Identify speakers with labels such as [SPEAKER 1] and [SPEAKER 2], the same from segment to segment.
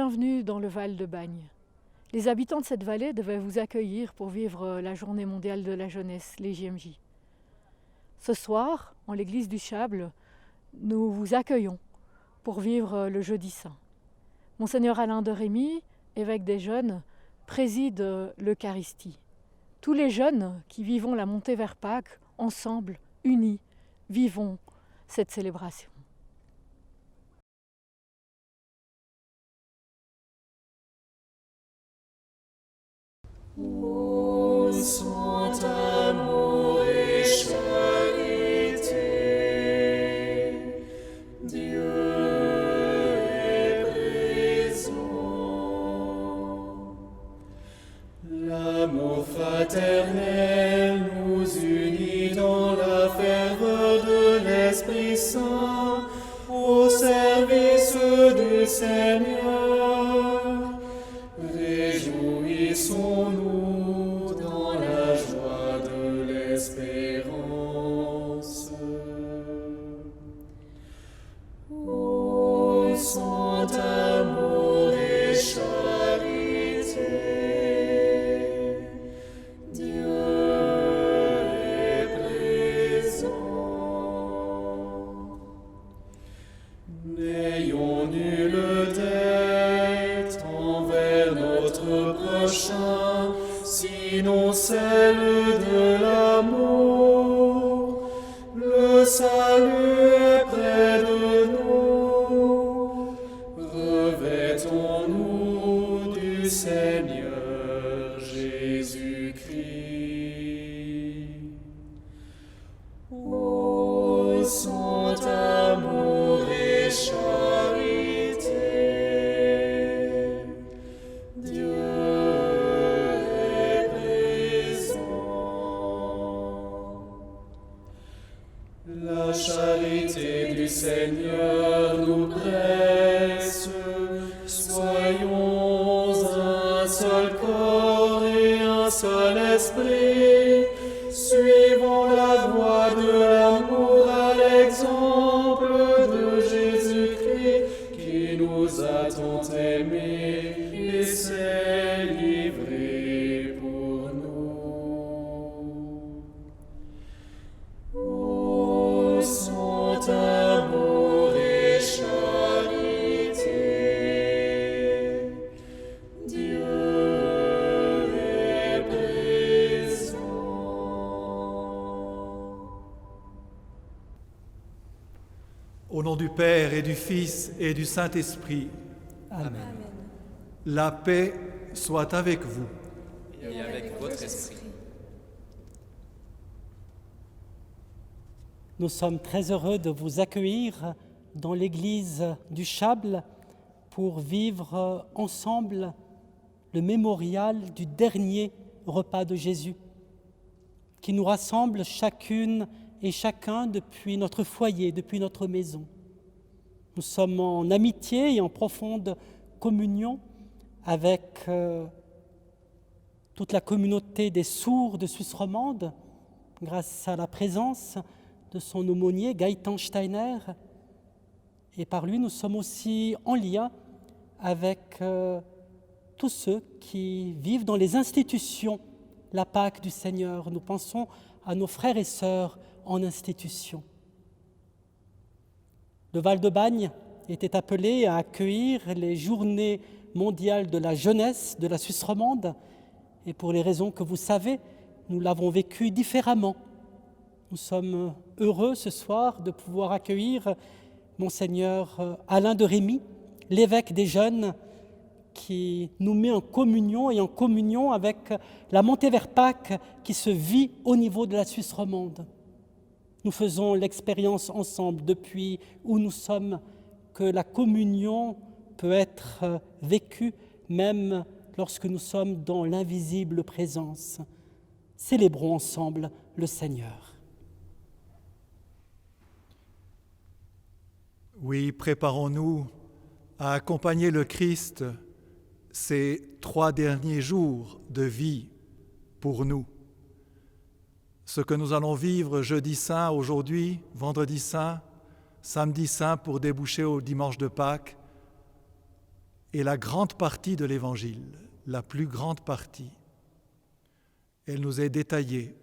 [SPEAKER 1] Bienvenue dans le Val de Bagne. Les habitants de cette vallée devaient vous accueillir pour vivre la Journée mondiale de la jeunesse, les JMJ. Ce soir, en l'église du Chable, nous vous accueillons pour vivre le Jeudi Saint. Monseigneur Alain de Rémy, évêque des jeunes, préside l'Eucharistie. Tous les jeunes qui vivons la montée vers Pâques, ensemble, unis, vivons cette célébration.
[SPEAKER 2] Ô saint amour et charité, Dieu est présent. L'amour fraternel nous unit dans la ferveur de l'Esprit Saint au service du Seigneur. Réjouissons-nous dans la joie de l'espérance. Ô saint amour et charité, Dieu est présent. N'ayons nulle dette envers notre prochain, sinon celle de l'amour. Le salut est près de nous. Revêtons-nous du Seigneur Jésus-Christ. Ô saint amour et charité, Dieu est présent. La charité du Seigneur nous presse. Soyons un seul corps et un seul esprit. Suivons la voie de l'amour à l'exemple de Jésus-Christ qui nous a tant aimés et s'est livré pour nous. Ô saint amour et charité, Dieu est présent.
[SPEAKER 3] Au nom du Père et du Fils et du Saint-Esprit,
[SPEAKER 4] Amen.
[SPEAKER 3] la paix soit avec vous.
[SPEAKER 4] Et avec votre esprit.
[SPEAKER 5] Nous sommes très heureux de vous accueillir dans l'église du Chable pour vivre ensemble le mémorial du dernier repas de Jésus, qui nous rassemble chacune et chacun depuis notre foyer, depuis notre maison. Nous sommes en amitié et en profonde communion avec toute la communauté des sourds de Suisse romande, grâce à la présence de son aumônier Gaëtan Steiner. Et par lui, nous sommes aussi en lien avec tous ceux qui vivent dans les institutions la Pâque du Seigneur. Nous pensons à nos frères et sœurs en institution. Le Val de Bagne était appelé à accueillir les Journées mondiales de la jeunesse de la Suisse romande. Et pour les raisons que vous savez, nous l'avons vécu différemment. Nous sommes heureux ce soir de pouvoir accueillir Monseigneur Alain de Rémy, l'évêque des jeunes, qui nous met en communion avec la montée vers Pâques qui se vit au niveau de la Suisse romande. Nous faisons l'expérience ensemble depuis où nous sommes que la communion peut être vécue même lorsque nous sommes dans l'invisible présence. Célébrons ensemble le Seigneur.
[SPEAKER 3] Oui, préparons-nous à accompagner le Christ ces 3 derniers jours de vie pour nous. Ce que nous allons vivre jeudi saint aujourd'hui, vendredi saint, samedi saint pour déboucher au dimanche de Pâques, est la grande partie de l'Évangile, la plus grande partie. Elle nous est détaillée.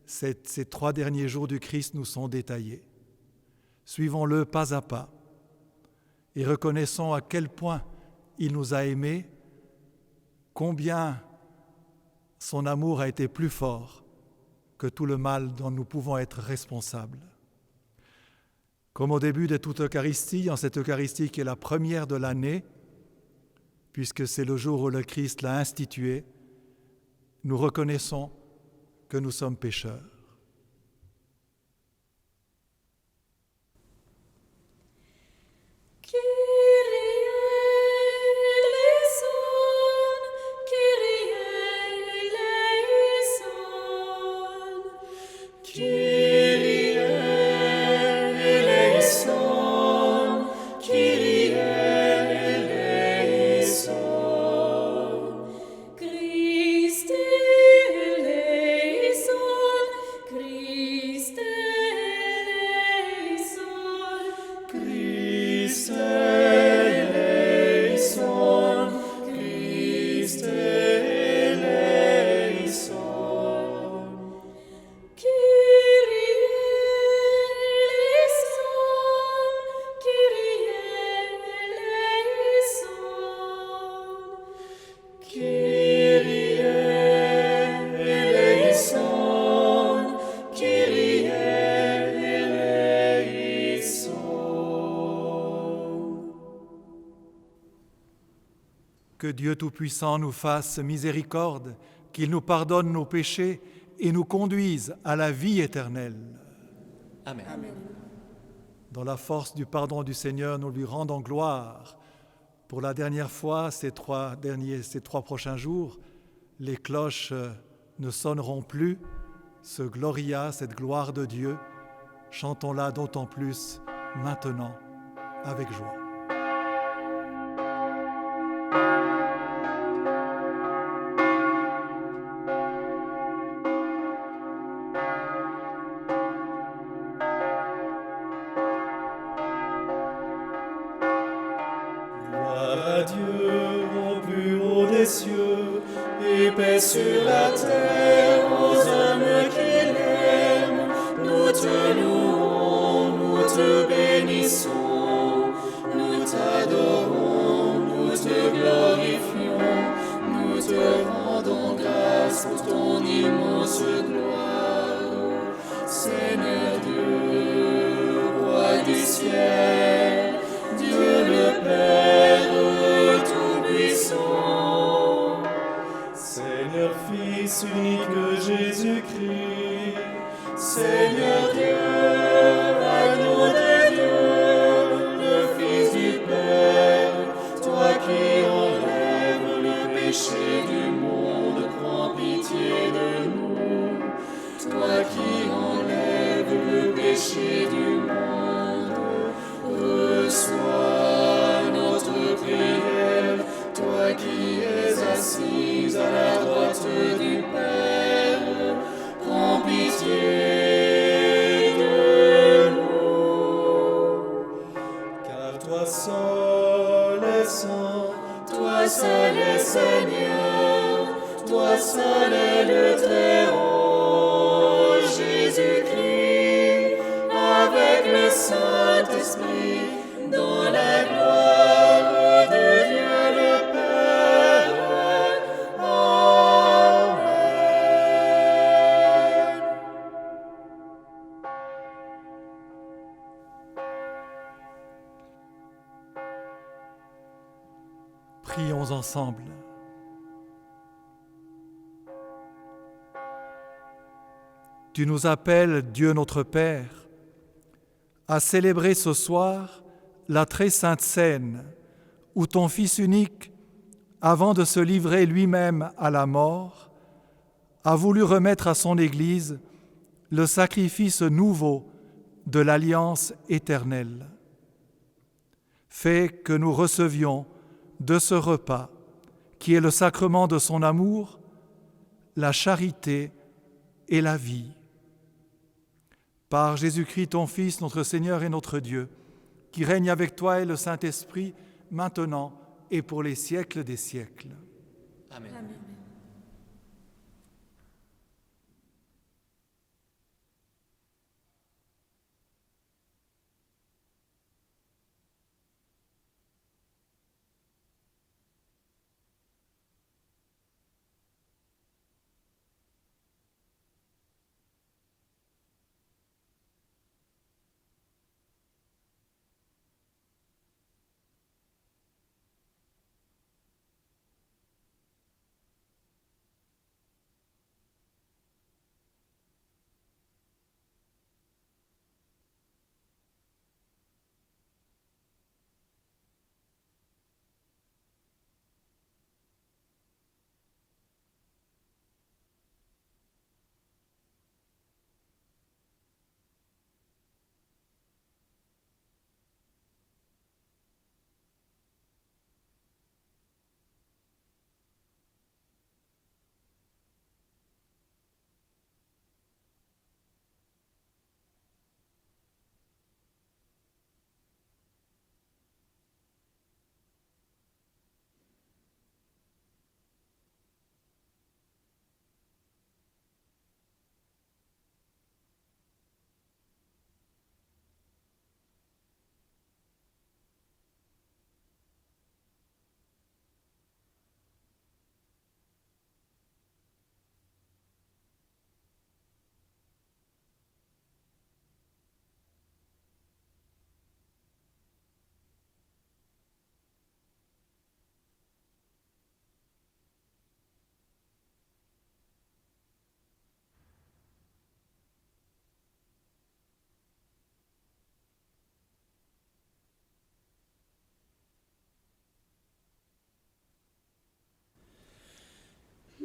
[SPEAKER 3] Ces 3 derniers jours du Christ nous sont détaillés. Suivons-le pas à pas et reconnaissons à quel point il nous a aimés, combien son amour a été plus fort que tout le mal dont nous pouvons être responsables. Comme au début de toute Eucharistie, en cette Eucharistie qui est la première de l'année, puisque c'est le jour où le Christ l'a instituée, nous reconnaissons que nous sommes pécheurs. Que Dieu Tout-Puissant nous fasse miséricorde, qu'il nous pardonne nos péchés et nous conduise à la vie éternelle.
[SPEAKER 4] Amen.
[SPEAKER 3] Dans la force du pardon du Seigneur, nous lui rendons gloire. Pour la dernière fois, ces 3 prochains jours, les cloches ne sonneront plus. Ce Gloria, cette gloire de Dieu, chantons-la d'autant plus maintenant avec joie.
[SPEAKER 2] Dieu au plus haut des cieux, et paix sur la terre aux hommes qu'il aime. Nous te louons, nous te bénissons, nous t'adorons, nous te glorifions, nous te rendons grâce pour ton immense gloire. Seigneur Dieu, roi du ciel, Dieu le Père Tout-Puissant, Seigneur Fils unique de Jésus-Christ, Seigneur Dieu, agneau de Dieu, le Fils du Père, toi qui enlèves le péché du monde, prends pitié de nous. Toi qui enlèves le péché du monde, reçois notre prière. Toi qui es assise à la droite du Père, prends pitié de nous. Car toi seul es saint, toi seul es Seigneur, toi seul es le Très-Haut, Jésus-Christ, avec le Saint-Esprit, dans la gloire de Dieu le Père. Amen.
[SPEAKER 3] Prions ensemble. Tu nous appelles, Dieu notre Père, à célébrer ce soir la très sainte scène où ton Fils unique, avant de se livrer lui-même à la mort, a voulu remettre à son Église le sacrifice nouveau de l'alliance éternelle. Fais que nous recevions de ce repas, qui est le sacrement de son amour, la charité et la vie. Par Jésus-Christ, ton Fils, notre Seigneur et notre Dieu, qui règne avec toi et le Saint-Esprit, maintenant et pour les siècles des siècles.
[SPEAKER 4] Amen.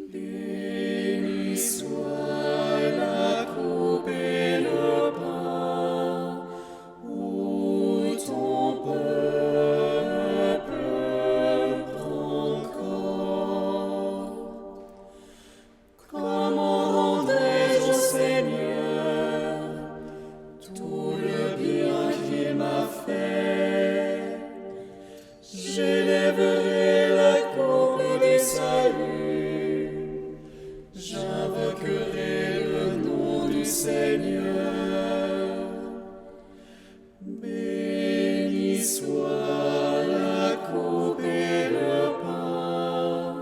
[SPEAKER 2] Béni soit la coupe et le pain, où ton peuple prend corps. Comment rendrai-je au Seigneur tout le bien qu'il m'a fait? J'élèverai la coupe du salut, j'invoquerai le nom du Seigneur. Béni soit la coupe et le pain,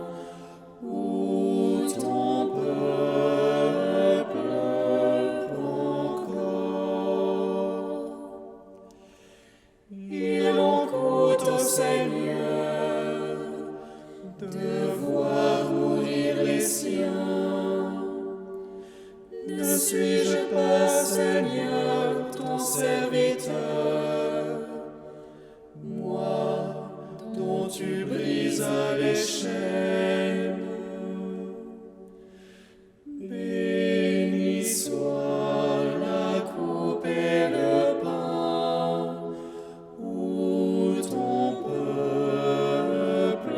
[SPEAKER 2] où ton peuple prend corps. Il en coûte au Seigneur de voir mourir les siens. Ne suis-je pas, Seigneur, ton serviteur, moi dont tu brisas les chaînes? Béni soit la coupe et le pain, où ton peuple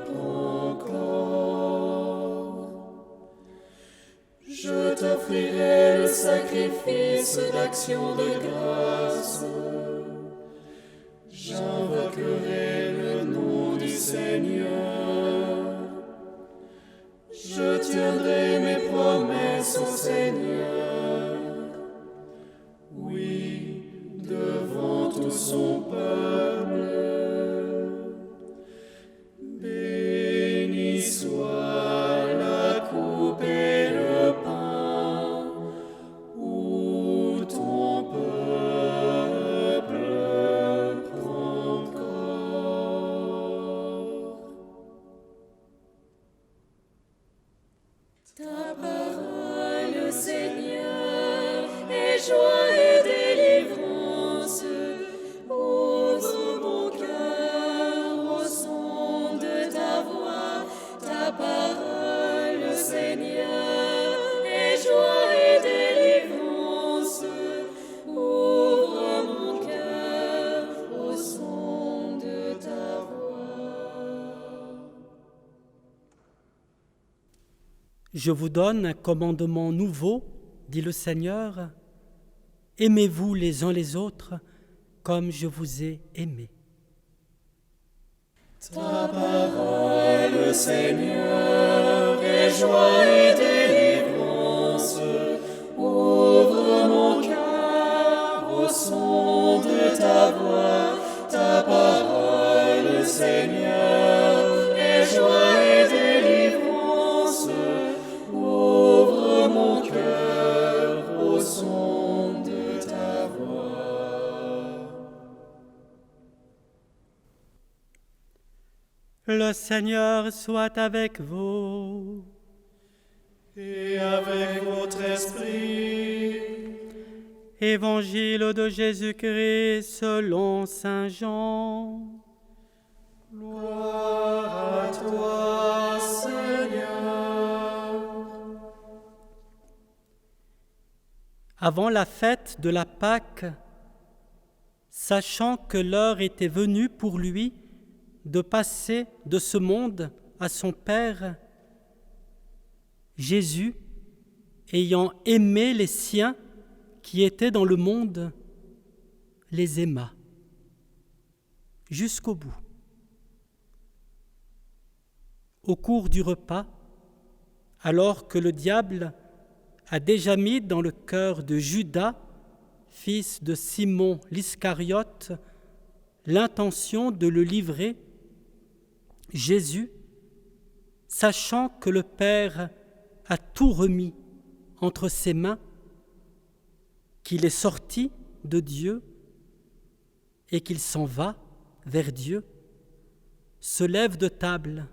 [SPEAKER 2] prend corps. Je t'offrirai le sacrifice d'action de grâce. J'invoquerai le nom du Seigneur. Je tiendrai mes promesses au Seigneur. Oui, devant tout son peuple. Béni soit la coupe et le pain, où ton peuple prend corps. Ta parole, Seigneur, est joie et délivrance. Ouvre mon cœur au son de ta voix. Ta parole, Seigneur, est joie et délivrance. Ouvre mon cœur au son de ta voix.
[SPEAKER 5] Je vous donne un commandement nouveau, dit le Seigneur. Aimez-vous les uns les autres comme je vous ai aimés.
[SPEAKER 2] Ta parole, Seigneur, est joie et délivrance. Ouvre mon cœur au son de ta voix. Ta parole, Seigneur, est joie et délivrance. Ouvre mon cœur au son de ta voix.
[SPEAKER 5] Le Seigneur soit avec vous.
[SPEAKER 2] Et avec votre esprit.
[SPEAKER 5] Évangile de Jésus-Christ selon saint Jean.
[SPEAKER 2] Gloire à toi, Seigneur.
[SPEAKER 5] Avant la fête de la Pâque, sachant que l'heure était venue pour lui de passer de ce monde à son Père, Jésus, ayant aimé les siens qui étaient dans le monde, les aima jusqu'au bout. Au cours du repas, alors que le diable a déjà mis dans le cœur de Judas, fils de Simon l'Iscariote, l'intention de le livrer, Jésus, sachant que le Père a tout remis entre ses mains, qu'il est sorti de Dieu et qu'il s'en va vers Dieu, se lève de table,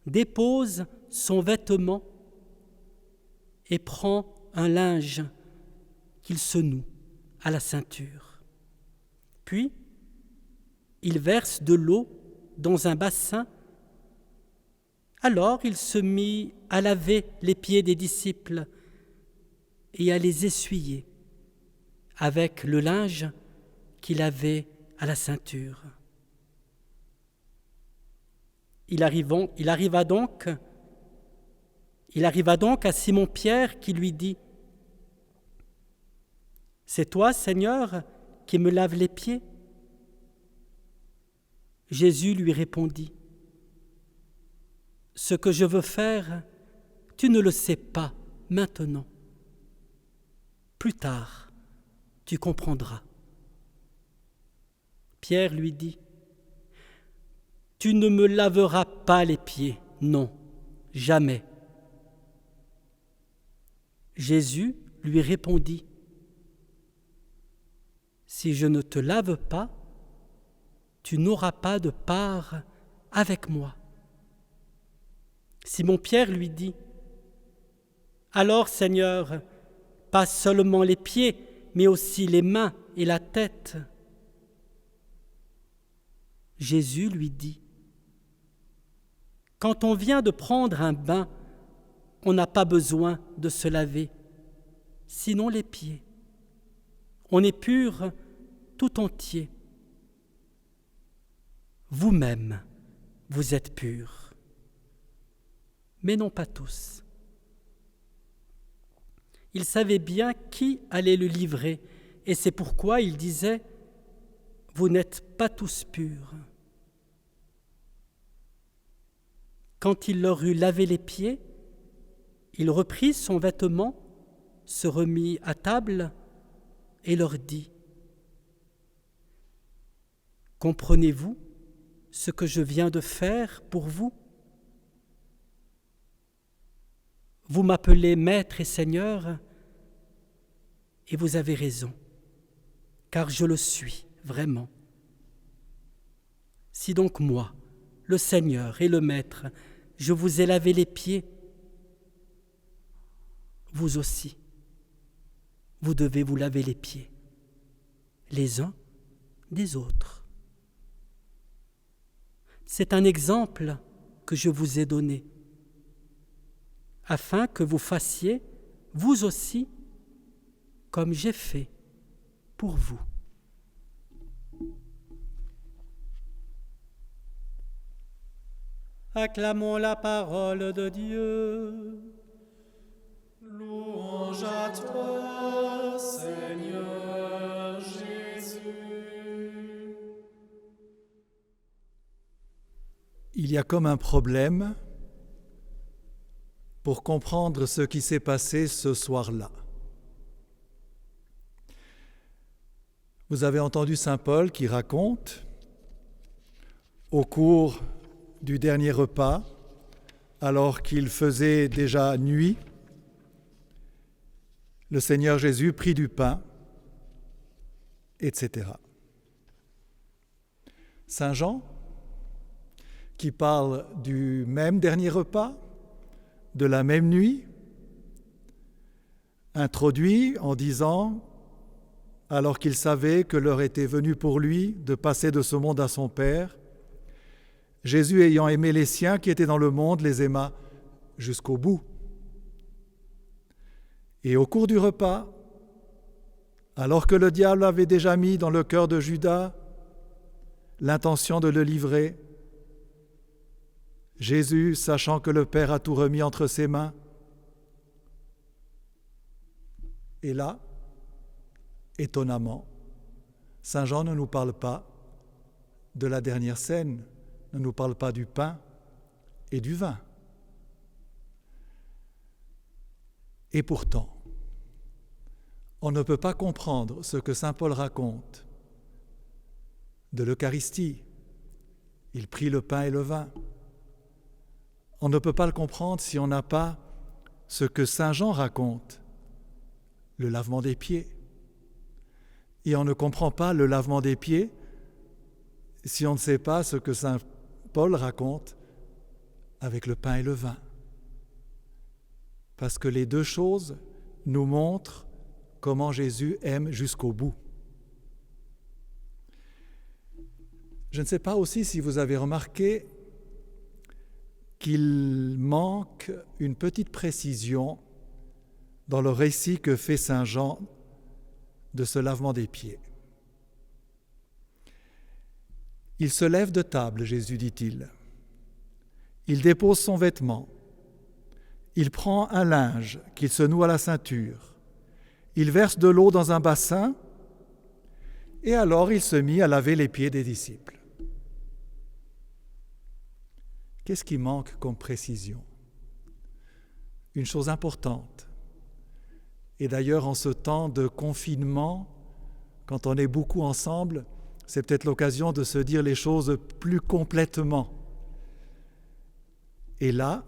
[SPEAKER 5] dépose son vêtement et prend un linge qu'il se noue à la ceinture. Puis, il verse de l'eau dans un bassin. Alors il se mit à laver les pieds des disciples et à les essuyer avec le linge qu'il avait à la ceinture. Il arriva donc à Simon-Pierre qui lui dit : « C'est toi, Seigneur, qui me laves les pieds ?» Jésus lui répondit : « Ce que je veux faire, tu ne le sais pas maintenant. Plus tard, tu comprendras. » Pierre lui dit : « Tu ne me laveras pas les pieds, non, jamais. » Jésus lui répondit : « Si je ne te lave pas, tu n'auras pas de part avec moi. » Simon-Pierre lui dit : « Alors, Seigneur, pas seulement les pieds, mais aussi les mains et la tête. » Jésus lui dit : « Quand on vient de prendre un bain, on n'a pas besoin de se laver, sinon les pieds. On est pur tout entier. Vous-même, vous êtes purs, mais non pas tous. » Il savait bien qui allait le livrer, et c'est pourquoi il disait : « Vous n'êtes pas tous purs. » Quand il leur eut lavé les pieds, il reprit son vêtement, se remit à table et leur dit : « Comprenez-vous ce que je viens de faire pour vous ? Vous m'appelez Maître et Seigneur, et vous avez raison, car je le suis vraiment. Si donc moi, le Seigneur et le Maître, je vous ai lavé les pieds, vous aussi, vous devez vous laver les pieds, les uns des autres. C'est un exemple que je vous ai donné, afin que vous fassiez, vous aussi, comme j'ai fait pour vous. » Acclamons la parole de Dieu.
[SPEAKER 2] Louange à toi, Seigneur Jésus.
[SPEAKER 3] il y a comme un problème pour comprendre ce qui s'est passé ce soir-là. Vous avez entendu saint Paul qui raconte, au cours du dernier repas, alors qu'il faisait déjà nuit, le Seigneur Jésus prit du pain, etc. Saint Jean, qui parle du même dernier repas, de la même nuit, introduit en disant, alors qu'il savait que l'heure était venue pour lui de passer de ce monde à son Père, Jésus ayant aimé les siens qui étaient dans le monde, les aima jusqu'au bout. Et au cours du repas, alors que le diable avait déjà mis dans le cœur de Judas l'intention de le livrer, Jésus, sachant que le Père a tout remis entre ses mains, et là, étonnamment, saint Jean ne nous parle pas de la dernière scène, ne nous parle pas du pain et du vin. Et pourtant, on ne peut pas comprendre ce que saint Paul raconte de l'Eucharistie. Il prit le pain et le vin. On ne peut pas le comprendre si on n'a pas ce que saint Jean raconte, le lavement des pieds. Et on ne comprend pas le lavement des pieds si on ne sait pas ce que saint Paul raconte avec le pain et le vin. Parce que les deux choses nous montrent comment Jésus aime jusqu'au bout. Je ne sais pas aussi si vous avez remarqué qu'il manque une petite précision dans le récit que fait saint Jean de ce lavement des pieds. Il se lève de table, Jésus, dit-il. Il dépose son vêtement. Il prend un linge qu'il se noue à la ceinture. Il verse de l'eau dans un bassin et alors il se mit à laver les pieds des disciples. Qu'est-ce qui manque comme précision? Une chose importante. Et d'ailleurs, en ce temps de confinement, quand on est beaucoup ensemble, c'est peut-être l'occasion de se dire les choses plus complètement. Et là,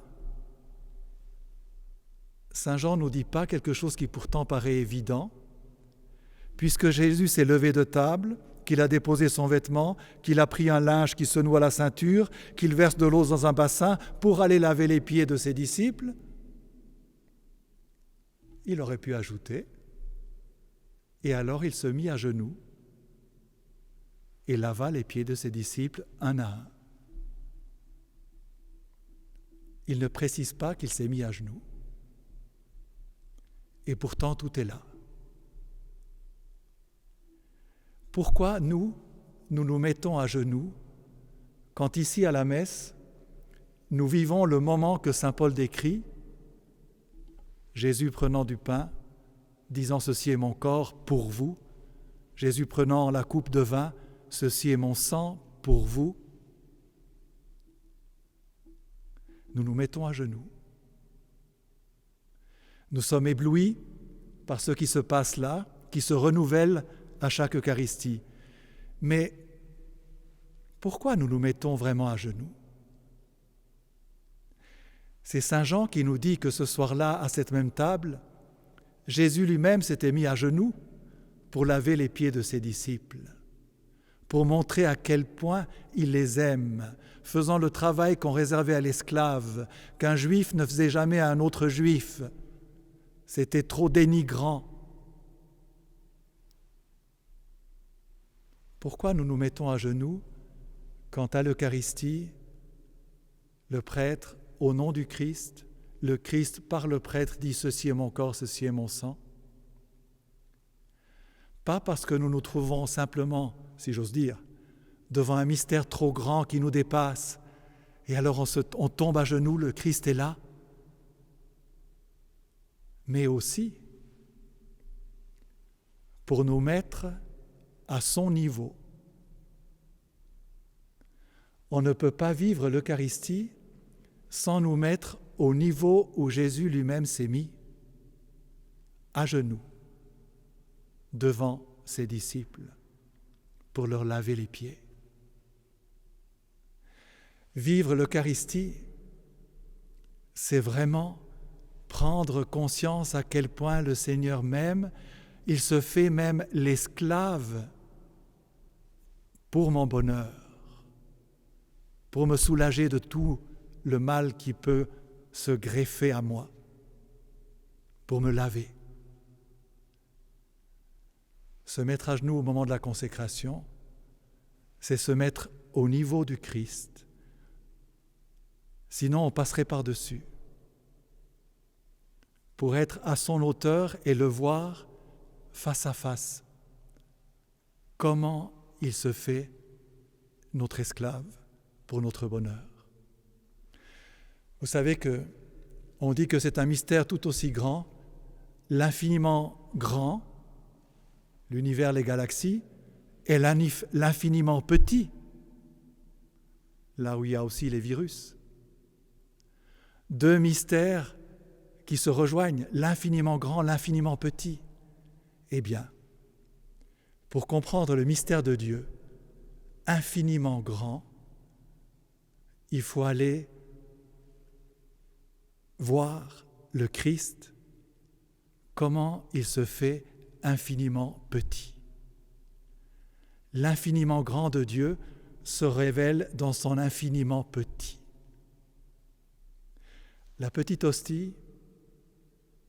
[SPEAKER 3] saint Jean ne nous dit pas quelque chose qui pourtant paraît évident, puisque Jésus s'est levé de table, qu'il a déposé son vêtement, qu'il a pris un linge qui se noue à la ceinture, qu'il verse de l'eau dans un bassin pour aller laver les pieds de ses disciples. Il aurait pu ajouter, et alors il se mit à genoux et lava les pieds de ses disciples un à un. Il ne précise pas qu'il s'est mis à genoux. Et pourtant, tout est là. Pourquoi nous nous mettons à genoux quand ici à la messe, nous vivons le moment que saint Paul décrit, Jésus prenant du pain, disant « Ceci est mon corps pour vous », Jésus prenant la coupe de vin, « Ceci est mon sang pour vous ». Nous nous mettons à genoux. Nous sommes éblouis par ce qui se passe là, qui se renouvelle à chaque Eucharistie. Mais pourquoi nous nous mettons vraiment à genoux? C'est saint Jean qui nous dit que ce soir-là, à cette même table, Jésus lui-même s'était mis à genoux pour laver les pieds de ses disciples, pour montrer à quel point il les aime, faisant le travail qu'on réservait à l'esclave, qu'un juif ne faisait jamais à un autre juif. C'était trop dénigrant. Pourquoi nous nous mettons à genoux quand à l'Eucharistie, le prêtre, au nom du Christ, le Christ par le prêtre dit « Ceci est mon corps, ceci est mon sang ». Pas parce que nous nous trouvons simplement, si j'ose dire, devant un mystère trop grand qui nous dépasse, et alors on tombe à genoux, le Christ est là, mais aussi pour nous mettre à son niveau. on ne peut pas vivre l'Eucharistie sans nous mettre au niveau où Jésus lui-même s'est mis, à genoux, devant ses disciples, pour leur laver les pieds. Vivre l'Eucharistie, c'est vraiment prendre conscience à quel point le Seigneur m'aime. Il se fait même l'esclave pour mon bonheur, pour me soulager de tout le mal qui peut se greffer à moi, pour me laver. Se mettre à genoux au moment de la consécration, c'est se mettre au niveau du Christ. Sinon, on passerait par-dessus. Pour être à son hauteur et le voir face à face. Comment il se fait notre esclave pour notre bonheur. Vous savez on dit que c'est un mystère tout aussi grand, l'infiniment grand, l'univers, les galaxies, et l'infiniment petit, là où il y a aussi les virus. Deux mystères qui se rejoignent, l'infiniment grand, l'infiniment petit. Eh bien, pour comprendre le mystère de Dieu, infiniment grand, il faut aller voir le Christ, comment il se fait infiniment petit. L'infiniment grand de Dieu se révèle dans son infiniment petit. La petite hostie,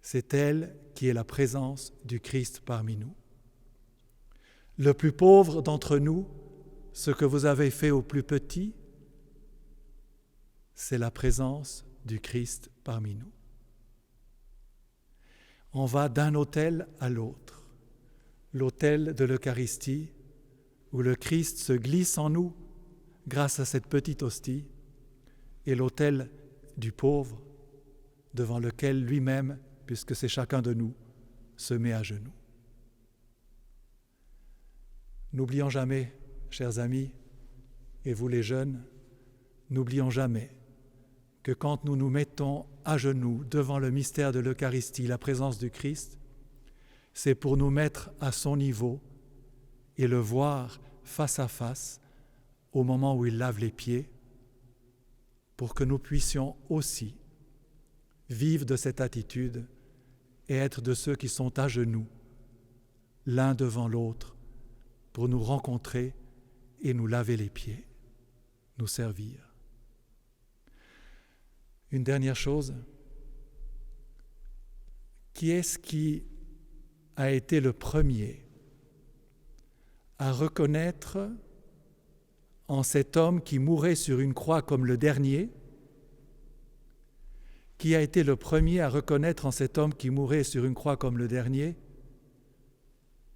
[SPEAKER 3] c'est elle qui est la présence du Christ parmi nous. Le plus pauvre d'entre nous, ce que vous avez fait au plus petit, c'est la présence du Christ parmi nous. On va d'un autel à l'autre, l'autel de l'Eucharistie, où le Christ se glisse en nous grâce à cette petite hostie, et l'autel du pauvre, devant lequel lui-même, puisque c'est chacun de nous, se met à genoux. N'oublions jamais, chers amis, et vous les jeunes, n'oublions jamais que quand nous nous mettons à genoux devant le mystère de l'Eucharistie, la présence du Christ, c'est pour nous mettre à son niveau et le voir face à face au moment où il lave les pieds, pour que nous puissions aussi vivre de cette attitude et être de ceux qui sont à genoux, l'un devant l'autre, pour nous rencontrer et nous laver les pieds, nous servir. Une dernière chose, qui est-ce qui a été le premier à reconnaître en cet homme qui mourait sur une croix comme le dernier, qui a été le premier à reconnaître en cet homme qui mourait sur une croix comme le dernier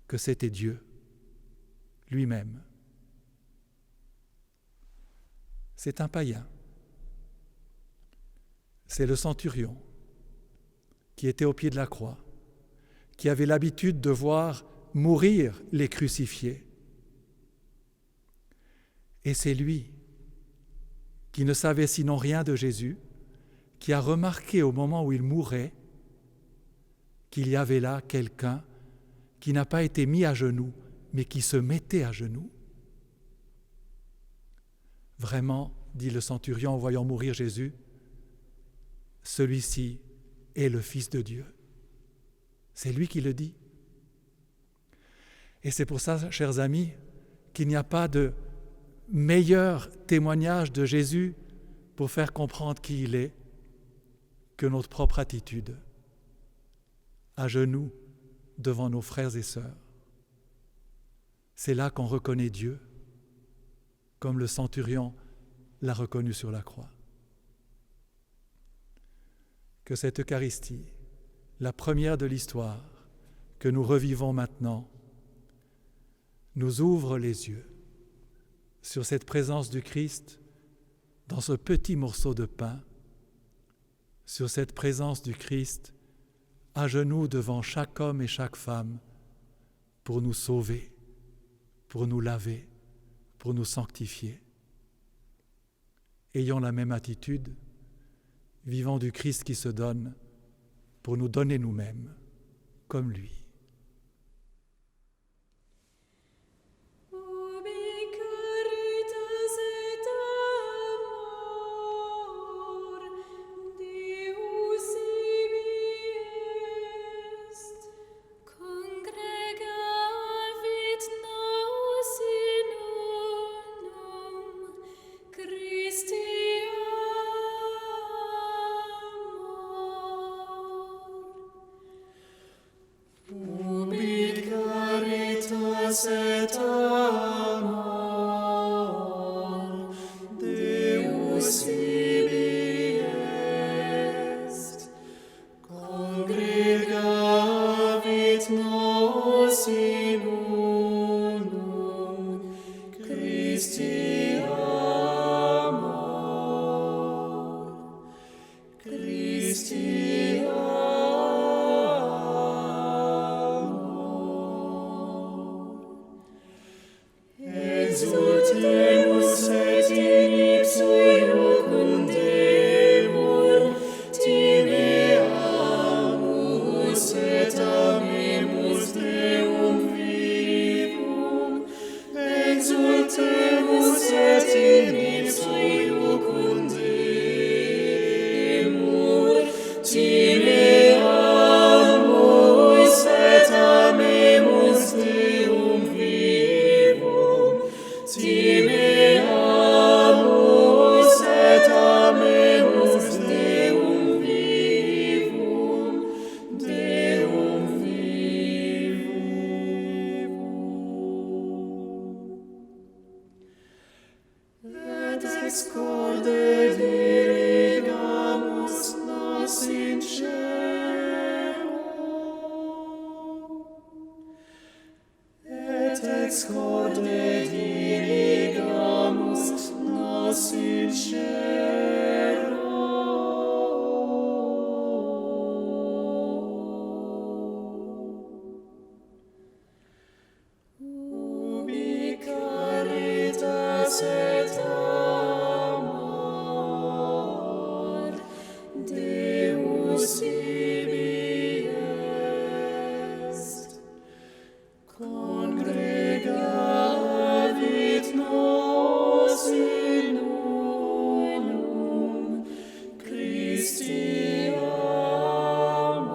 [SPEAKER 3] que c'était Dieu lui-même? C'est un païen. C'est le centurion qui était au pied de la croix, qui avait l'habitude de voir mourir les crucifiés. Et c'est lui qui ne savait sinon rien de Jésus, qui a remarqué au moment où il mourait qu'il y avait là quelqu'un qui n'a pas été mis à genoux, mais qui se mettait à genoux. Vraiment, dit le centurion en voyant mourir Jésus, celui-ci est le Fils de Dieu. C'est lui qui le dit. Et c'est pour ça, chers amis, qu'il n'y a pas de meilleur témoignage de Jésus pour faire comprendre qui il est que notre propre attitude, à genoux devant nos frères et sœurs. C'est là qu'on reconnaît Dieu, comme le centurion l'a reconnu sur la croix. Que cette Eucharistie, la première de l'histoire, que nous revivons maintenant, nous ouvre les yeux sur cette présence du Christ dans ce petit morceau de pain, sur cette présence du Christ à genoux devant chaque homme et chaque femme pour nous sauver, pour nous laver, pour nous sanctifier. ayons la même attitude, vivant du Christ qui se donne pour nous donner nous-mêmes comme lui.
[SPEAKER 2] et amor, Deus ibi est, congregavit nos in unum, Christi amor, Christi exultemus et in ipso iucundemur, timeamus et amemus Deum vivum, exultemus et in ipso iucundemur, timeamus et amemus Deum vivum, timeamus et amemus Deum vivum, Deum vivum. Et ex corde dirigamus nos in cielo, et ex corde dirigamus nos in cielo. Ubi caritas et amor, Deus ibi est, congregavit nos in unum, Christi amor,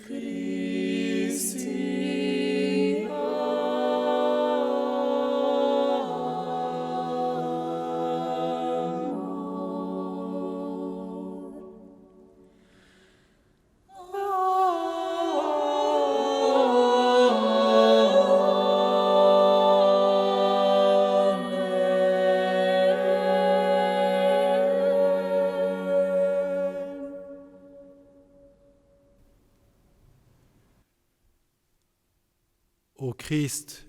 [SPEAKER 2] Christi
[SPEAKER 3] Au Christ,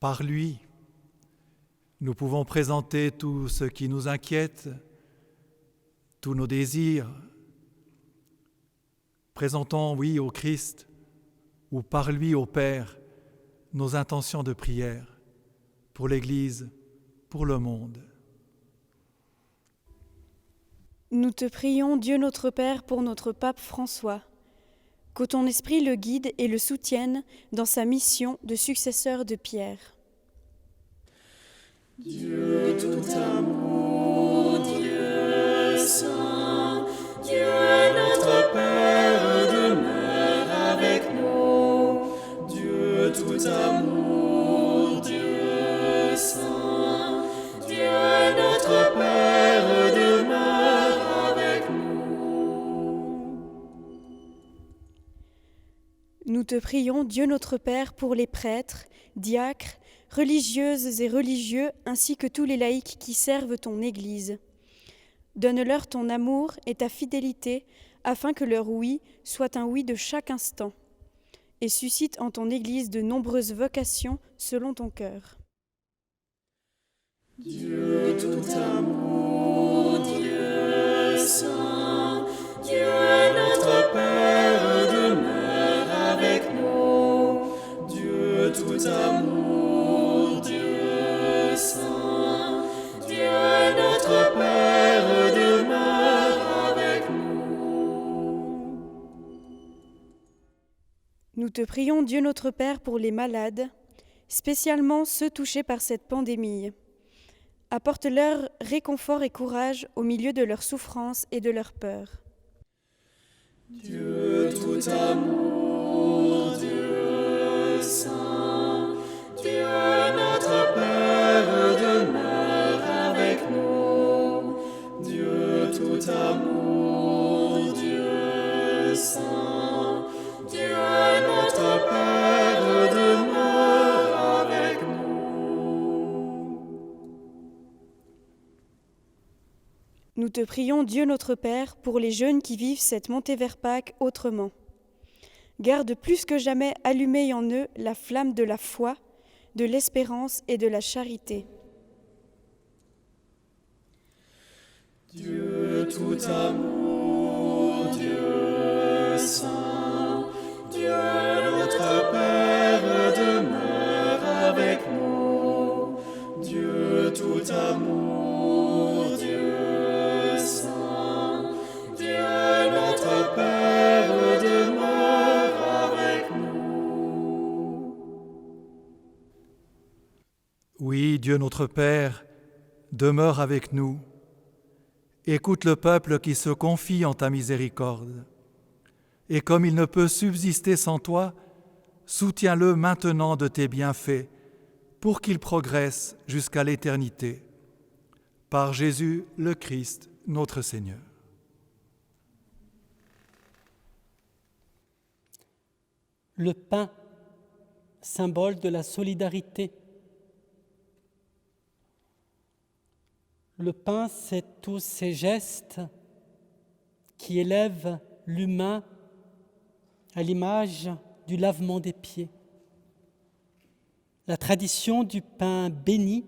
[SPEAKER 3] par lui, nous pouvons présenter tout ce qui nous inquiète, tous nos désirs. Présentons, oui, au Christ, ou par lui au Père, nos intentions de prière pour l'Église, pour le monde.
[SPEAKER 6] Nous te prions, Dieu notre Père, pour notre pape François, que ton esprit le guide et le soutienne dans sa mission de successeur de Pierre.
[SPEAKER 2] Dieu tout amour, Dieu saint, Dieu notre Père, demeure avec nous. Dieu tout amour, Dieu saint, Dieu notre Père, demeure avec nous.
[SPEAKER 6] Nous te prions, Dieu notre Père, pour les prêtres, diacres, religieuses et religieux, ainsi que tous les laïcs qui servent ton Église. Donne-leur ton amour et ta fidélité, afin que leur oui soit un oui de chaque instant, et suscite en ton Église de nombreuses vocations selon ton cœur.
[SPEAKER 2] Dieu tout amour, Dieu saint, Dieu notre Père, demeure avec nous. Dieu tout amour, Dieu
[SPEAKER 6] Nous te prions, Dieu notre Père, pour les malades, spécialement ceux touchés par cette pandémie. Apporte-leur réconfort et courage au milieu de leurs souffrances et de leurs peurs.
[SPEAKER 2] Dieu tout amour, Dieu saint, Dieu notre Père demeure avec nous. Dieu tout amour, Dieu saint, Dieu notre Père demeure avec nous.
[SPEAKER 6] Nous te prions, Dieu notre Père, pour les jeunes qui vivent cette montée vers Pâques autrement. Garde plus que jamais allumée en eux la flamme de la foi, de l'espérance et de la charité.
[SPEAKER 2] Dieu tout amour, Dieu saint, Dieu notre Père demeure avec nous. Dieu tout amour, Dieu saint, Dieu notre Père demeure avec nous.
[SPEAKER 3] Oui, Dieu notre Père, demeure avec nous. Écoute le peuple qui se confie en ta miséricorde. Et comme il ne peut subsister sans toi, soutiens-le maintenant de tes bienfaits, pour qu'il progresse jusqu'à l'éternité. Par Jésus le Christ, notre Seigneur.
[SPEAKER 5] Le pain, symbole de la solidarité. Le pain, c'est tous ces gestes qui élèvent l'humain à l'image du lavement des pieds. La tradition du pain béni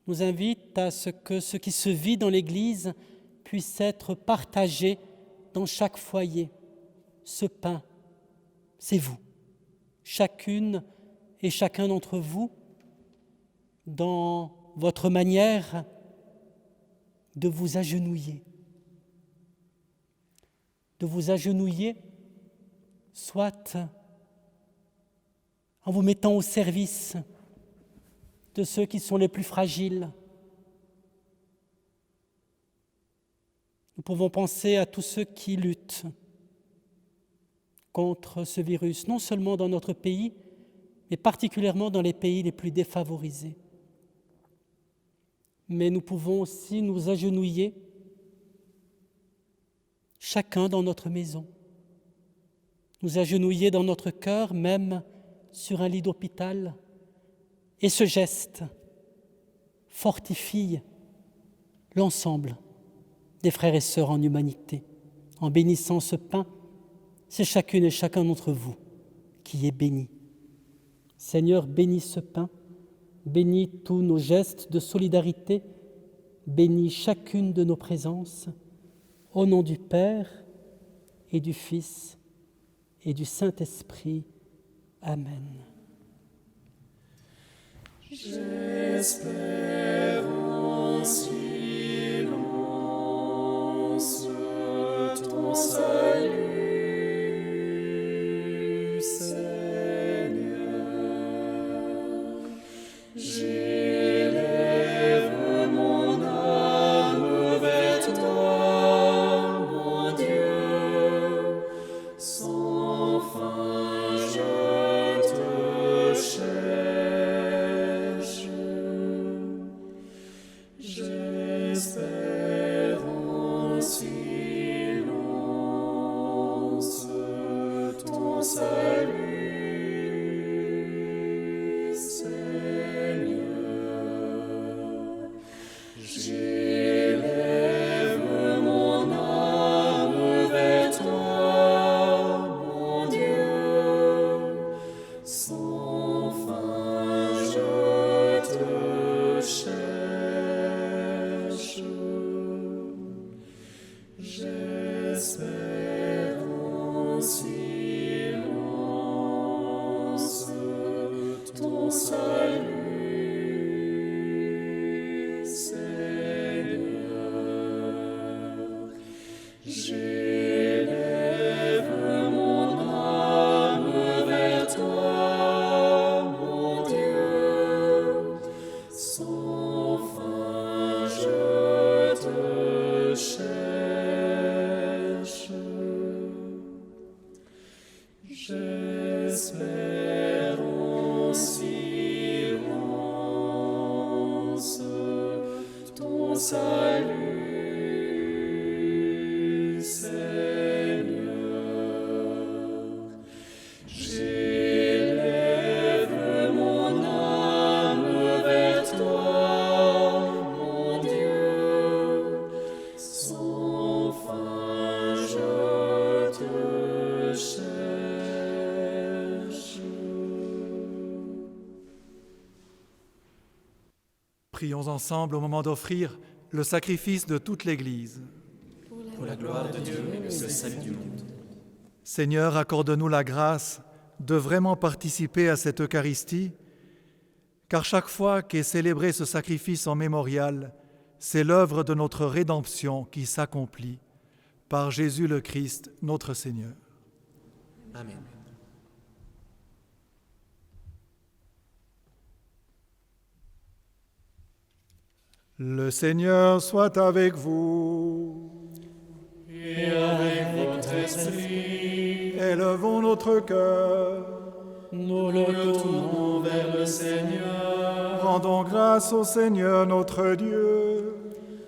[SPEAKER 5] nous invite à ce que ce qui se vit dans l'Église puisse être partagé dans chaque foyer. Ce pain, c'est vous, chacune et chacun d'entre vous, dans votre manière de vous agenouiller. De vous agenouiller, soit en vous mettant au service de ceux qui sont les plus fragiles. Nous pouvons penser à tous ceux qui luttent contre ce virus, non seulement dans notre pays, mais particulièrement dans les pays les plus défavorisés. Mais nous pouvons aussi nous agenouiller, chacun dans notre maison, nous agenouiller dans notre cœur, même sur un lit d'hôpital. Et ce geste fortifie l'ensemble des frères et sœurs en humanité. En bénissant ce pain, c'est chacune et chacun d'entre vous qui est béni. Seigneur, bénis ce pain, bénis tous nos gestes de solidarité, bénis chacune de nos présences, au nom du Père et du Fils et du Saint-Esprit. Amen.
[SPEAKER 2] J'espère en silence ton salut, Seigneur. J'élève mon âme vers toi, mon Dieu, sans fin je te cherche. J'espère en silence ton salut, Seigneur. J'élève mon âme vers toi, mon Dieu, sans fin je te cherche. J'espère en silence ton salut, Seigneur. J'élève mon âme
[SPEAKER 3] Prions ensemble au moment d'offrir le sacrifice de toute l'Église.
[SPEAKER 4] Pour la gloire de Dieu et le salut du monde.
[SPEAKER 3] Seigneur, accorde-nous la grâce de vraiment participer à cette Eucharistie, car chaque fois qu'est célébré ce sacrifice en mémorial, c'est l'œuvre de notre rédemption qui s'accomplit par Jésus le Christ, notre Seigneur.
[SPEAKER 4] Amen.
[SPEAKER 3] Le Seigneur soit avec vous.
[SPEAKER 2] Et avec votre esprit,
[SPEAKER 3] Élevons notre cœur.
[SPEAKER 5] Nous
[SPEAKER 2] nous
[SPEAKER 5] le
[SPEAKER 2] tournons vers le Seigneur.
[SPEAKER 3] Rendons grâce au Seigneur notre Dieu.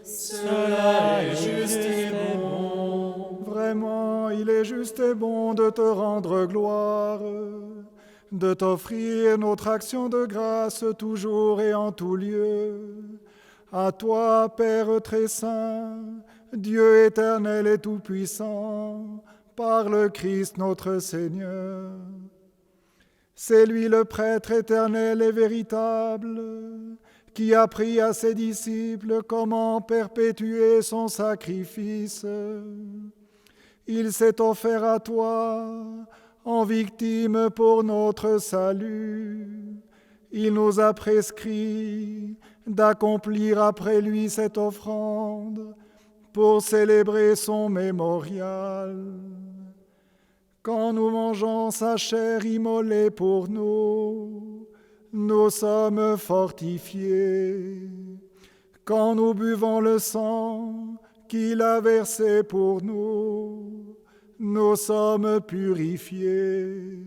[SPEAKER 2] Cela est juste et bon.
[SPEAKER 3] Vraiment, il est juste et bon de te rendre gloire, de t'offrir notre action de grâce toujours et en tout lieu. À toi, Père très saint, Dieu éternel et tout-puissant, par le Christ notre Seigneur. C'est lui le prêtre éternel et véritable, qui a appris à ses disciples comment perpétuer son sacrifice. Il s'est offert à toi en victime pour notre salut. Il nous a prescrit d'accomplir après lui cette offrande pour célébrer son mémorial. Quand nous mangeons sa chair immolée pour nous, nous sommes fortifiés. Quand nous buvons le sang qu'il a versé pour nous, nous sommes purifiés.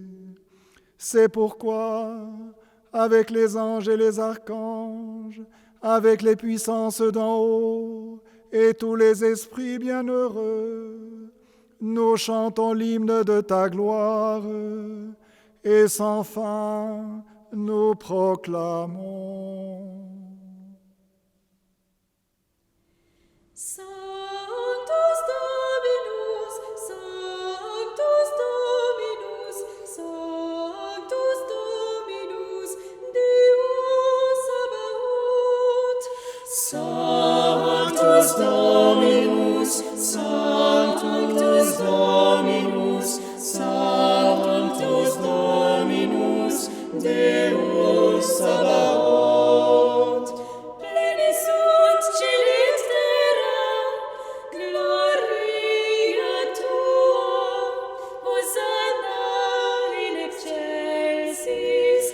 [SPEAKER 3] C'est pourquoi, avec les anges et les archanges, avec les puissances d'en haut et tous les esprits bienheureux, nous chantons l'hymne de ta gloire et sans fin nous proclamons.
[SPEAKER 7] Sanctus Dominus, Sanctus Dominus, Sanctus Dominus, Deus Sabaoth.
[SPEAKER 2] Sanctus Dominus, Sanctus Dominus, Sanctus Dominus, Deus Sabaoth.
[SPEAKER 7] Pleni sunt celis terra, gloria tua, Hosanna in excelsis.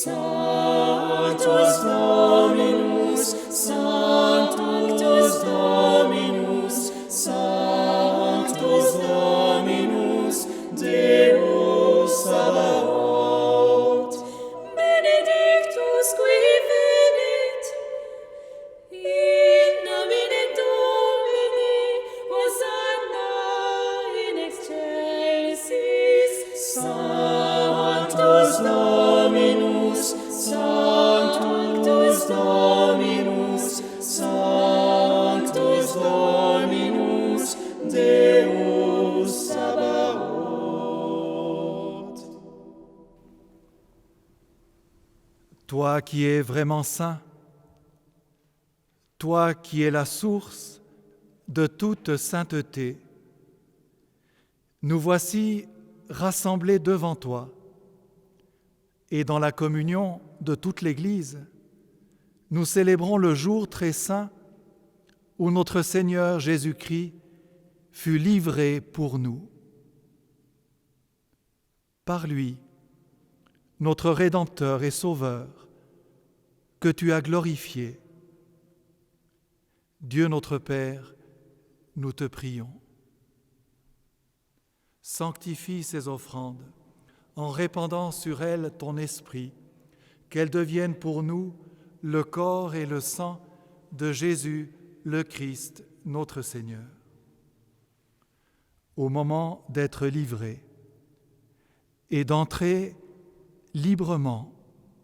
[SPEAKER 2] Sanctus Dominus, Sanctus Dominus, Sanctus Dominus, Deus Sabaoth.
[SPEAKER 7] Benedictus qui venit, in nomine Domini, Hosanna in excelsis.
[SPEAKER 2] Sanctus Dominus, Sanctus Dominus, Sanctus Dominus, Deus Sabaoth.
[SPEAKER 3] Toi qui es vraiment saint, toi qui es la source de toute sainteté, nous voici rassemblés devant toi et dans la communion de toute l'Église, nous célébrons le jour très saint où notre Seigneur Jésus-Christ fut livré pour nous. Par lui, notre Rédempteur et Sauveur, que tu as glorifié. Dieu notre Père, nous te prions. Sanctifie ces offrandes en répandant sur elles ton esprit, qu'elles deviennent pour nous le corps et le sang de Jésus, le Christ, notre Seigneur. Au moment d'être livré et d'entrer librement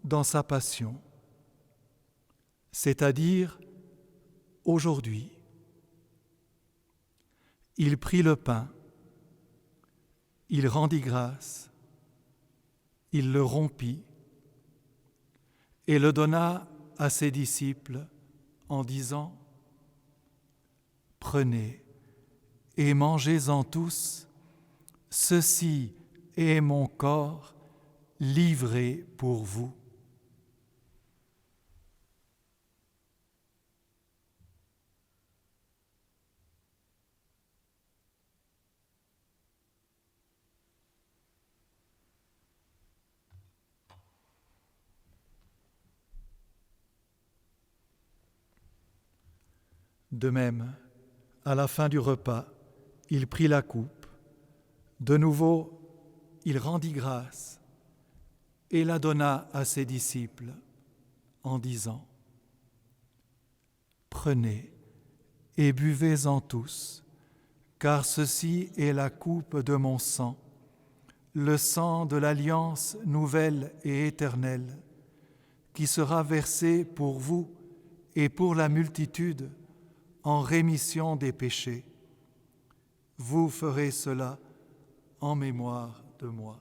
[SPEAKER 3] dans sa passion, c'est-à-dire aujourd'hui. Il prit le pain, il rendit grâce, il le rompit et le donna à ses disciples en disant : Prenez et mangez-en tous, ceci est mon corps livré pour vous. De même, à la fin du repas, il prit la coupe. De nouveau, il rendit grâce et la donna à ses disciples en disant : Prenez et buvez-en tous, car ceci est la coupe de mon sang, le sang de l'alliance nouvelle et éternelle, qui sera versé pour vous et pour la multitude en rémission des péchés. Vous ferez cela en mémoire de moi.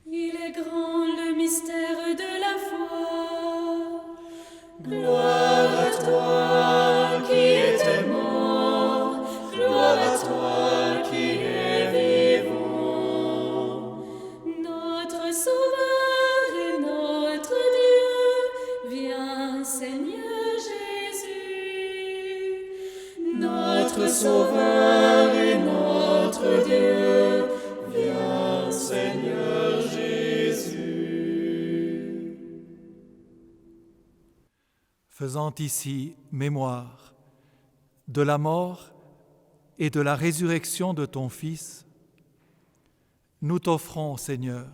[SPEAKER 7] Il est grand le mystère de la foi.
[SPEAKER 2] Gloire à toi qui étais mort, gloire à toi qui es vivant.
[SPEAKER 7] Notre Sauveur et notre Dieu, viens Seigneur Jésus.
[SPEAKER 2] Notre Sauveur et notre Dieu, viens Seigneur Jésus.
[SPEAKER 3] Faisant ici mémoire de la mort et de la résurrection de ton Fils, nous t'offrons, Seigneur,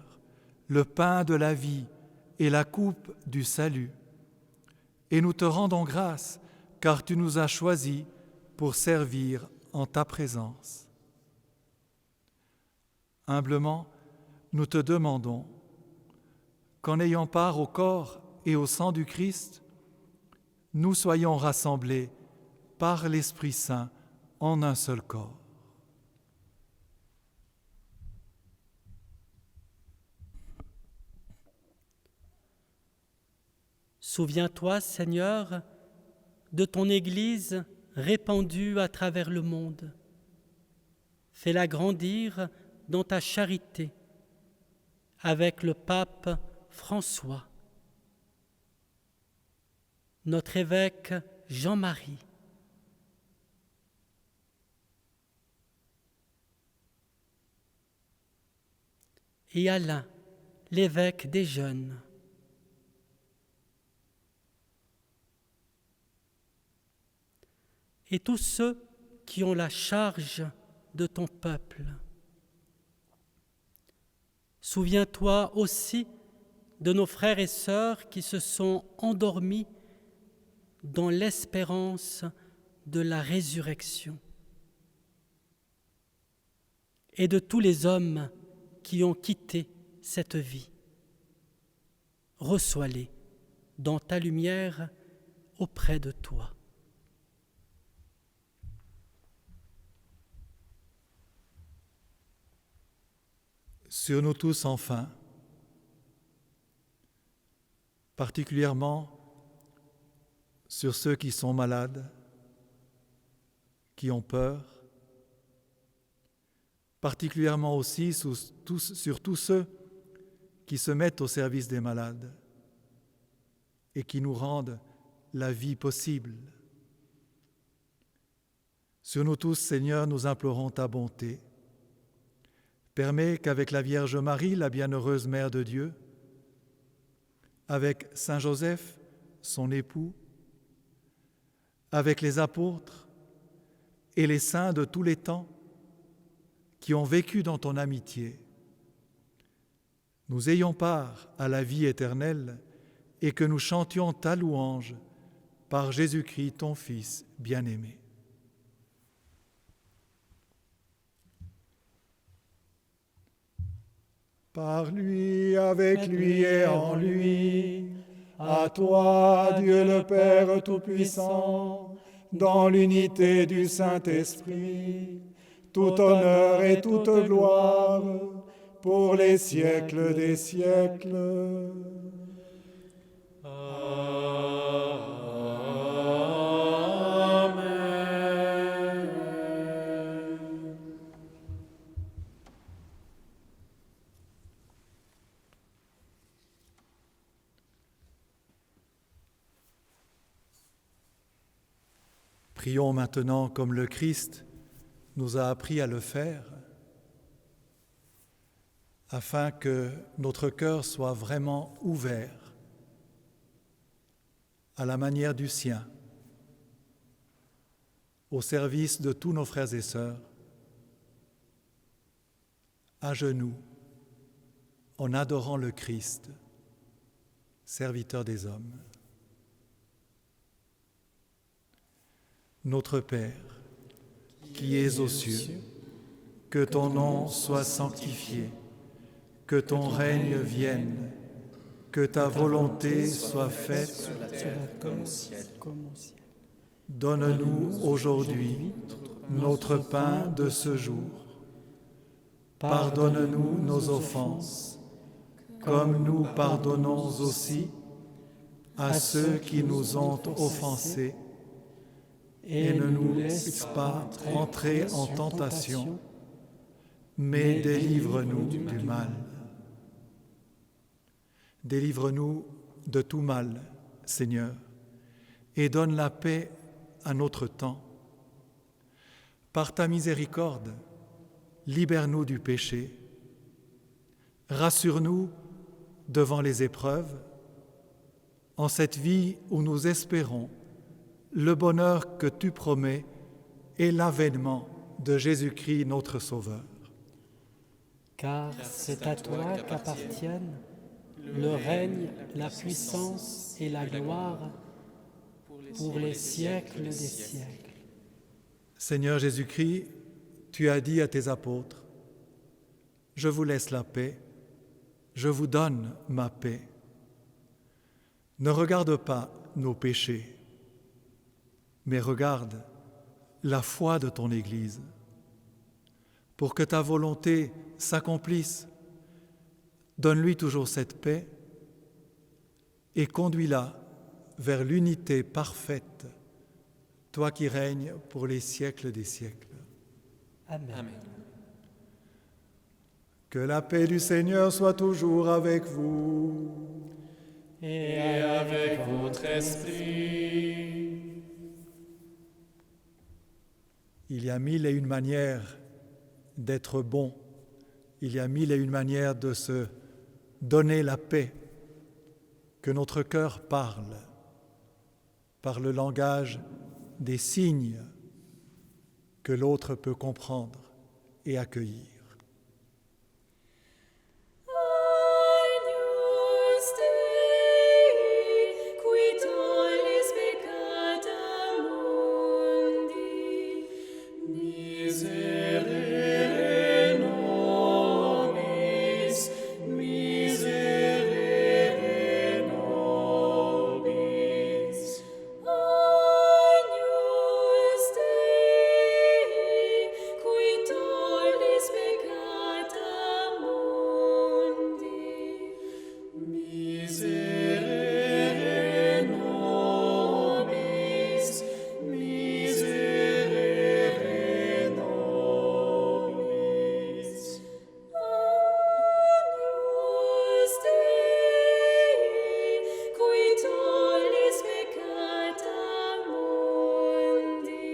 [SPEAKER 3] le pain de la vie et la coupe du salut, et nous te rendons grâce, car tu nous as choisis pour servir en ta présence. Humblement, nous te demandons qu'en ayant part au corps et au sang du Christ, nous soyons rassemblés par l'Esprit Saint en un seul corps.
[SPEAKER 5] Souviens-toi, Seigneur, de ton Église répandue à travers le monde. Fais-la grandir dans ta charité avec le pape François, notre évêque Jean-Marie, et Alain, l'évêque des jeunes. Et tous ceux qui ont la charge de ton peuple. Souviens-toi aussi de nos frères et sœurs qui se sont endormis dans l'espérance de la résurrection, et de tous les hommes qui ont quitté cette vie. Reçois-les dans ta lumière auprès de toi.
[SPEAKER 3] Sur nous tous enfin, particulièrement sur ceux qui sont malades, qui ont peur, particulièrement aussi sur tous ceux qui se mettent au service des malades et qui nous rendent la vie possible. Sur nous tous, Seigneur, nous implorons ta bonté. Permets qu'avec la Vierge Marie, la bienheureuse Mère de Dieu, avec Saint Joseph, son époux, avec les apôtres et les saints de tous les temps qui ont vécu dans ton amitié, nous ayons part à la vie éternelle et que nous chantions ta louange par Jésus-Christ, ton Fils bien-aimé. Par lui, avec lui et en lui, à toi, Dieu le Père Tout-Puissant, dans l'unité du Saint-Esprit, tout honneur et toute gloire, pour les siècles des siècles. Prions maintenant comme le Christ nous a appris à le faire, afin que notre cœur soit vraiment ouvert à la manière du sien, au service de tous nos frères et sœurs, à genoux, en adorant le Christ, serviteur des hommes. Notre Père, qui es aux cieux, que ton nom soit sanctifié, que ton règne vienne, que ta volonté soit faite
[SPEAKER 4] Sur la terre comme au ciel.
[SPEAKER 3] Donne-nous aujourd'hui notre pain de ce jour. Pardonne-nous nos offenses, comme nous pardonnons aussi à ceux qui nous ont offensés. Et ne nous laisse pas entrer en tentation, mais délivre-nous du mal. Délivre-nous de tout mal, Seigneur, et donne la paix à notre temps. Par ta miséricorde, libère-nous du péché. Rassure-nous devant les épreuves, en cette vie où nous espérons le bonheur que tu promets et l'avènement de Jésus-Christ notre Sauveur.
[SPEAKER 5] Car c'est à toi qu'appartiennent le règne, la puissance et la gloire pour les siècles des siècles.
[SPEAKER 3] Seigneur Jésus-Christ, tu as dit à tes apôtres, « Je vous laisse la paix, je vous donne ma paix. Ne regarde pas nos péchés, mais regarde la foi de ton Église. Pour que ta volonté s'accomplisse, donne-lui toujours cette paix et conduis-la vers l'unité parfaite, toi qui règnes pour les siècles des siècles. »
[SPEAKER 5] Amen.
[SPEAKER 4] Amen.
[SPEAKER 3] Que la paix du Seigneur soit toujours avec vous.
[SPEAKER 2] Et avec votre esprit.
[SPEAKER 3] Il y a 1001 manières d'être bon. Il y a 1001 manières de se donner la paix. Que notre cœur parle par le langage des signes que l'autre peut comprendre et accueillir.
[SPEAKER 7] Agnus Dei, qui tollis peccata mundi,
[SPEAKER 2] Miserere nobis, miserere nobis.
[SPEAKER 7] Agnus Dei, qui tollis peccata mundi,
[SPEAKER 2] Miserere nobis, miserere nobis.
[SPEAKER 7] Agnus Dei, qui tollis peccata mundi,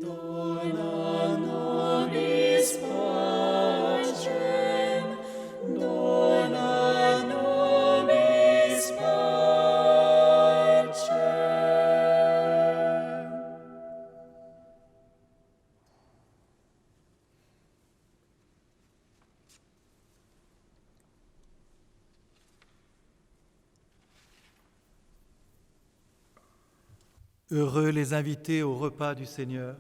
[SPEAKER 2] Dona nobis pacem, dona nobis pacem.
[SPEAKER 3] Heureux les invités au repas du Seigneur.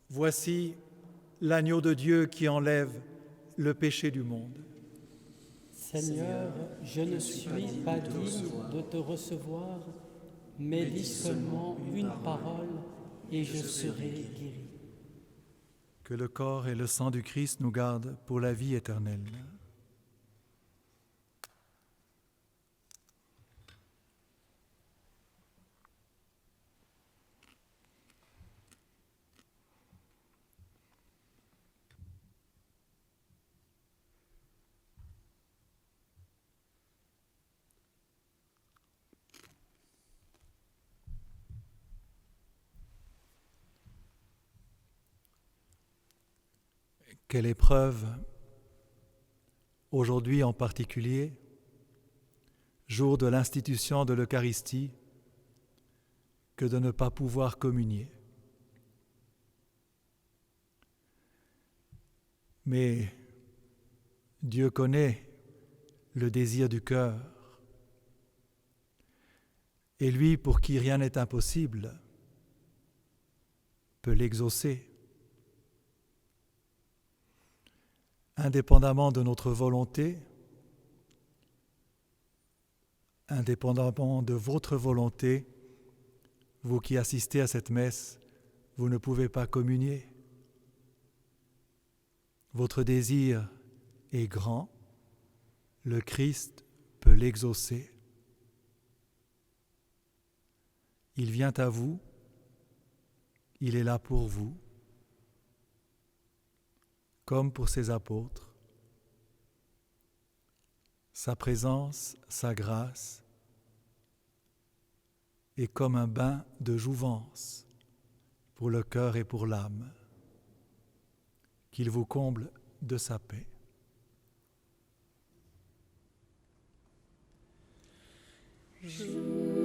[SPEAKER 3] Voici l'agneau de Dieu qui enlève le péché du monde.
[SPEAKER 5] Seigneur, je ne suis pas digne de te recevoir, mais dis seulement une parole et je serai guéri.
[SPEAKER 3] Que le corps et le sang du Christ nous gardent pour la vie éternelle. Quelle épreuve, aujourd'hui en particulier, jour de l'institution de l'Eucharistie, que de ne pas pouvoir communier. Mais Dieu connaît le désir du cœur, et lui, pour qui rien n'est impossible, peut l'exaucer. Indépendamment de notre volonté, indépendamment de votre volonté, vous qui assistez à cette messe, vous ne pouvez pas communier. Votre désir est grand, le Christ peut l'exaucer. Il vient à vous, il est là pour vous, comme pour ses apôtres. Sa présence, sa grâce est comme un bain de jouvence pour le cœur et pour l'âme, qu'il vous comble de sa paix.
[SPEAKER 2] Je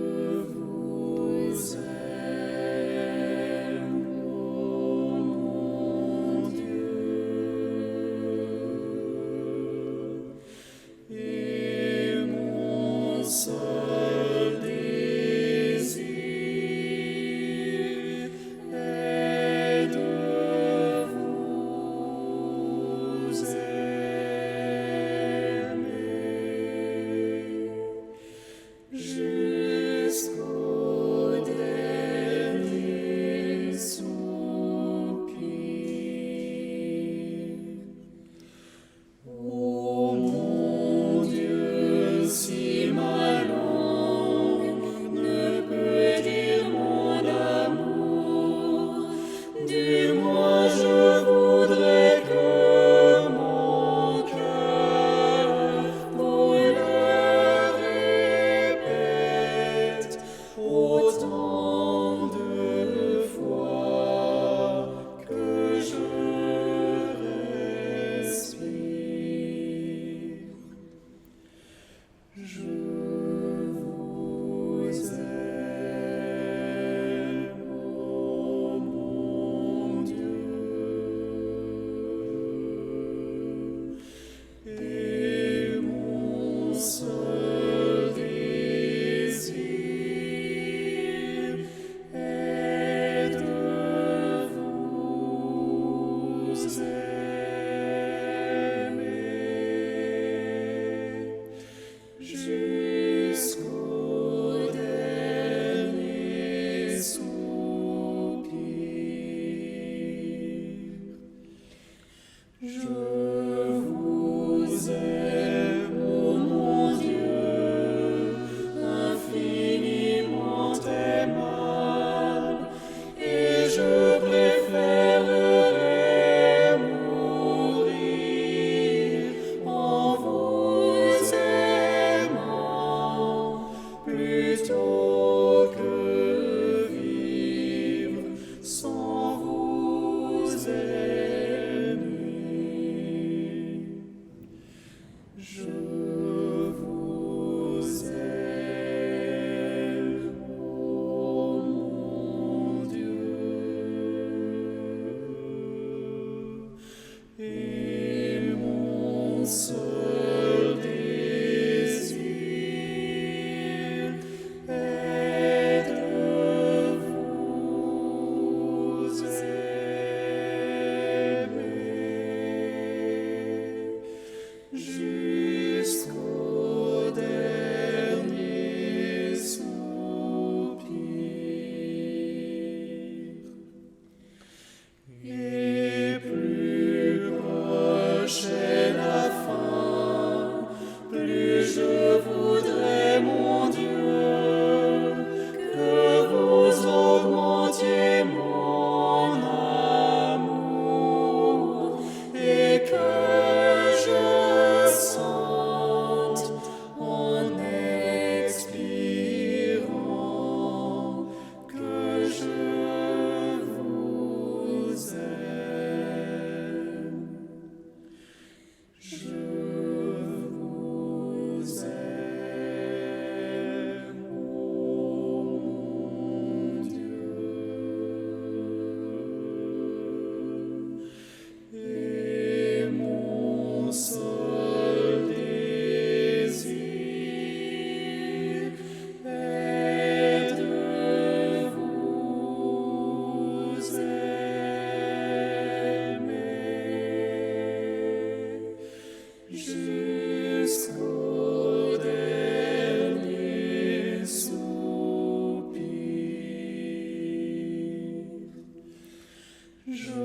[SPEAKER 2] Je